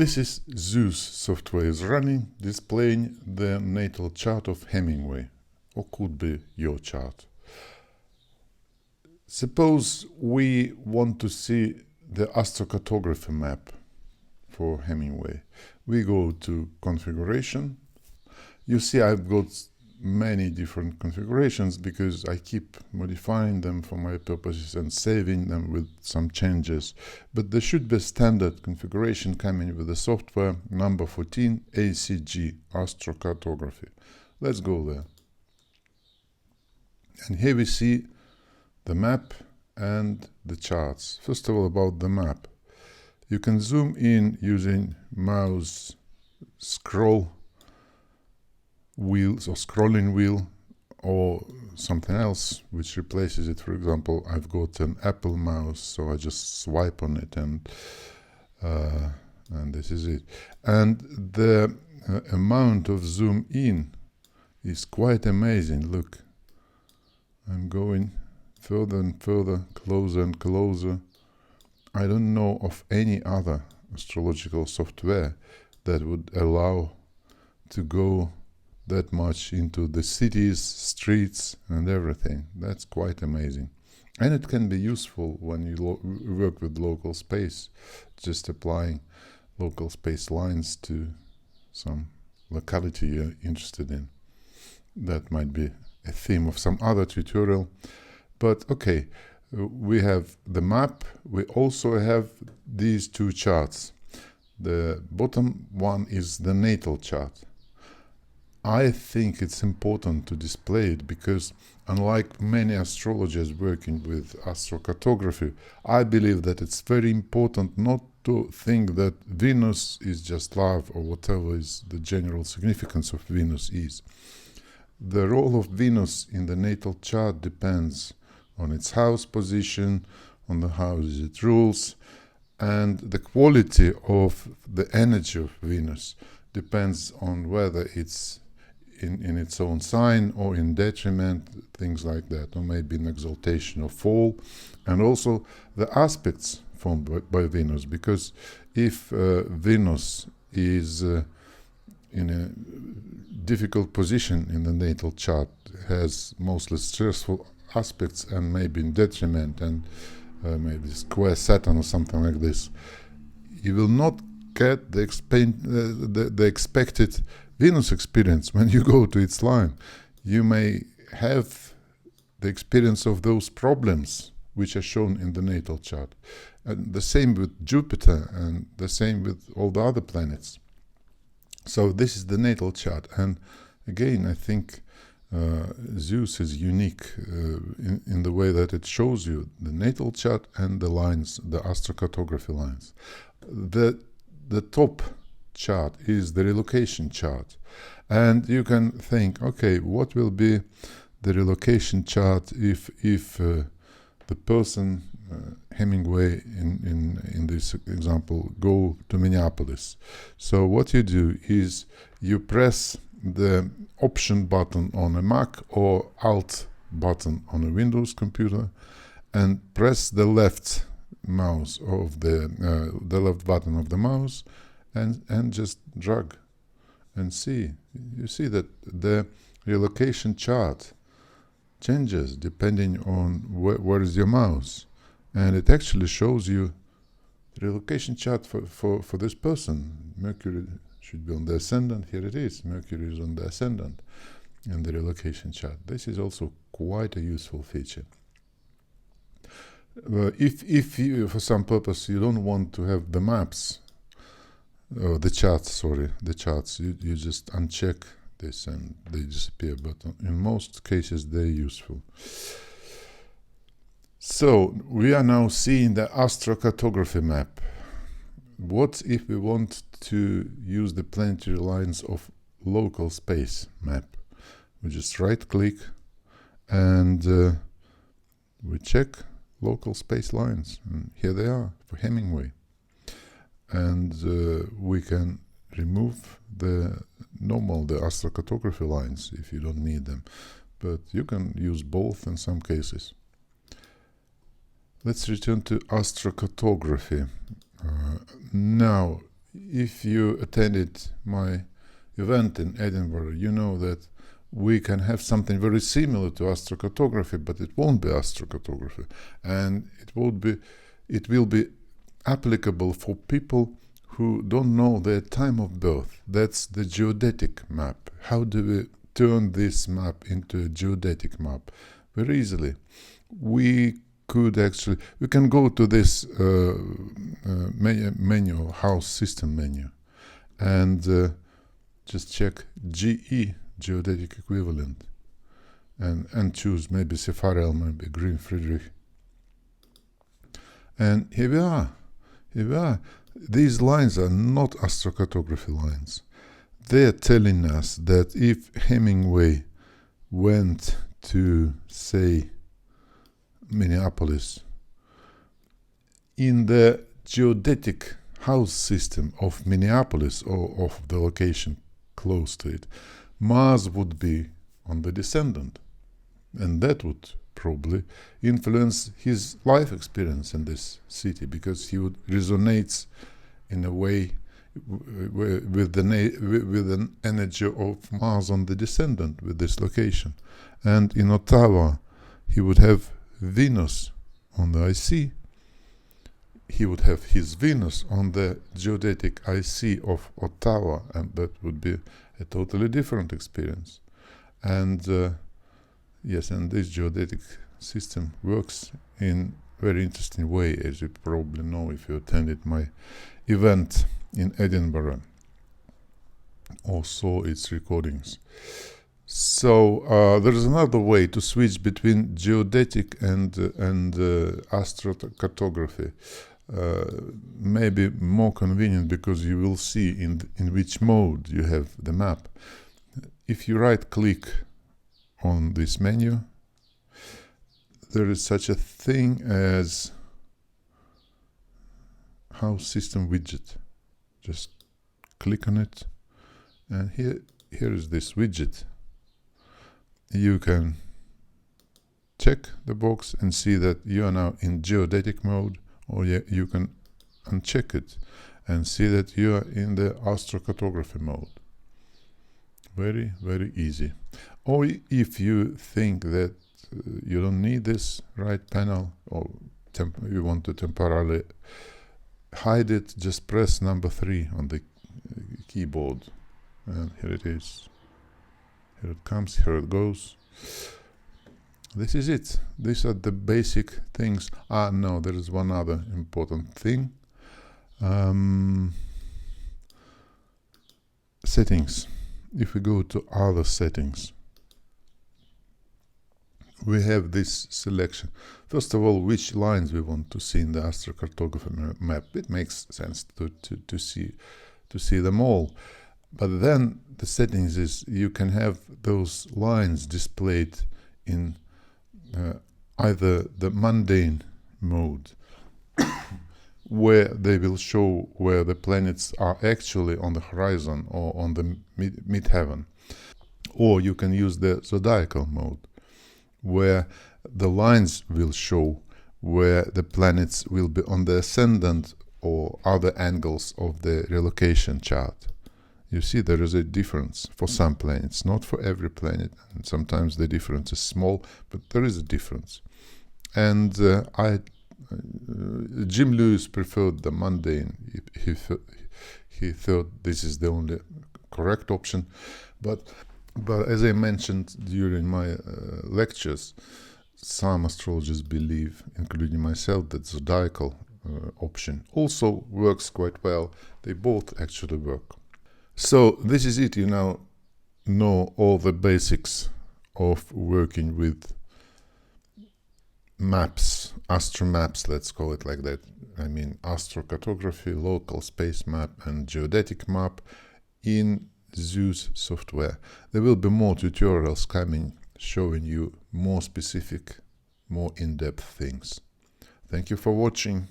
This is Zeus software is running, displaying the natal chart of Hemingway, or could be your chart. Suppose we want to see the astrocartography map for Hemingway. We go to configuration. You see I've got many different configurations because I keep modifying them for my purposes and saving them with some changes. But there should be a standard configuration coming with the software number 14 ACG, Astrocartography. Let's go there. And here we see the map and the charts. First of all, about the map. You can zoom in using mouse scroll wheels or scrolling wheel or something else which replaces it. For example, I've got an Apple mouse, so I just swipe on it and this is it. And the amount of zoom in is quite amazing. Look, I'm going further and further, closer and closer. I don't know of any other astrological software that would allow to go that much into the cities, streets and everything. That's quite amazing. And it can be useful when you work with local space, just applying local space lines to some locality you're interested in. That might be a theme of some other tutorial. But okay, we have the map. We also have these two charts. The bottom one is the natal chart. I think it's important to display it because, unlike many astrologers working with astrocartography, I believe that it's very important not to think that Venus is just love or whatever is the general significance of Venus is. The role of Venus in the natal chart depends on its house position, on the houses it rules, and the quality of the energy of Venus depends on whether it's in its own sign or in detriment, things like that, or maybe in exaltation or fall, and also the aspects formed by Venus, because if Venus is in a difficult position in the natal chart, has mostly stressful aspects and maybe in detriment and maybe square Saturn or something like this, you will not get the expected Venus experience when you go to its line. You may have the experience of those problems which are shown in the natal chart. And the same with Jupiter and the same with all the other planets. So this is the natal chart. And again, I think Zeus is unique in the way that it shows you the natal chart and the lines, the astrocartography lines. The top chart is the relocation chart, and you can think, okay, what will be the relocation chart if the person Hemingway in this example go to Minneapolis? So what you do is you press the option button on a Mac or Alt button on a Windows computer and press the left mouse of the left button of the mouse and just drag and see. You see that the relocation chart changes depending on where is your mouse, and it actually shows you the relocation chart for this person. Mercury should be on the ascendant. Here it is. Mercury is on the ascendant in the relocation chart. This is also quite a useful feature. If you, for some purpose, you don't want to have the maps, the charts, you just uncheck this and they disappear, but in most cases they're useful. So we are now seeing the astrocartography map. What if we want to use the planetary lines of local space map? We just right click and we check local space lines, and here they are for Hemingway. And we can remove the astrocartography lines if you don't need them, but you can use both in some cases. Let's return to astrocartography. Now if you attended my event in Edinburgh, you know that we can have something very similar to astrocartography, but it won't be astrocartography, and it will be applicable for people who don't know their time of birth. That's the geodetic map. How do we turn this map into a geodetic map? Very easily. We can go to this menu, house system menu, and just check GE, geodetic equivalent, and choose maybe Sepharel, maybe Green Friedrich. And here we are. These lines are not astrocartography lines. They're telling us that if Hemingway went to, say, Minneapolis, in the geodetic house system of Minneapolis, or of the location close to it, Mars would be on the descendant, and that would probably influence his life experience in this city, because he would resonate in a way with an energy of Mars on the descendant with this location. And in Ottawa, he would have Venus on the IC. He would have his Venus on the geodetic IC of Ottawa, and that would be a totally different experience. And yes, and this geodetic system works in very interesting way, as you probably know if you attended my event in Edinburgh or saw its recordings. So there is another way to switch between geodetic and astrocartography. Maybe more convenient, because you will see in which mode you have the map. If you right click on this menu, there is such a thing as house system widget. Just click on it, and here is this widget. You can check the box and see that you are now in geodetic mode, or you can uncheck it and see that you are in the astrocartography mode. Very, very easy. Or if you think that you don't need this right panel, or you want to temporarily hide it, just press number 3 on the keyboard, and here it is. Here it comes, here it goes. This is it. These are the basic things. No, there is one other important thing. Settings. If we go to other settings, we have this selection. First of all, which lines we want to see in the astrocartography map. It makes sense to see them all. But then the settings is you can have those lines displayed in either the mundane mode, where they will show where the planets are actually on the horizon or on the midheaven, or you can use the zodiacal mode, where the lines will show where the planets will be on the ascendant or other angles of the relocation chart. You see, there is a difference for some planets, not for every planet, and sometimes the difference is small, but there is a difference. And Jim Lewis preferred the mundane. He thought this is the only correct option, but as I mentioned during my lectures, some astrologers believe, including myself, that zodiacal option also works quite well. They both actually work. So this is it. You now know all the basics of working with maps, astromaps, let's call it like that. I mean astrocartography, local space map, and geodetic map in Zeus software. There will be more tutorials coming showing you more specific, more in-depth things. Thank you for watching.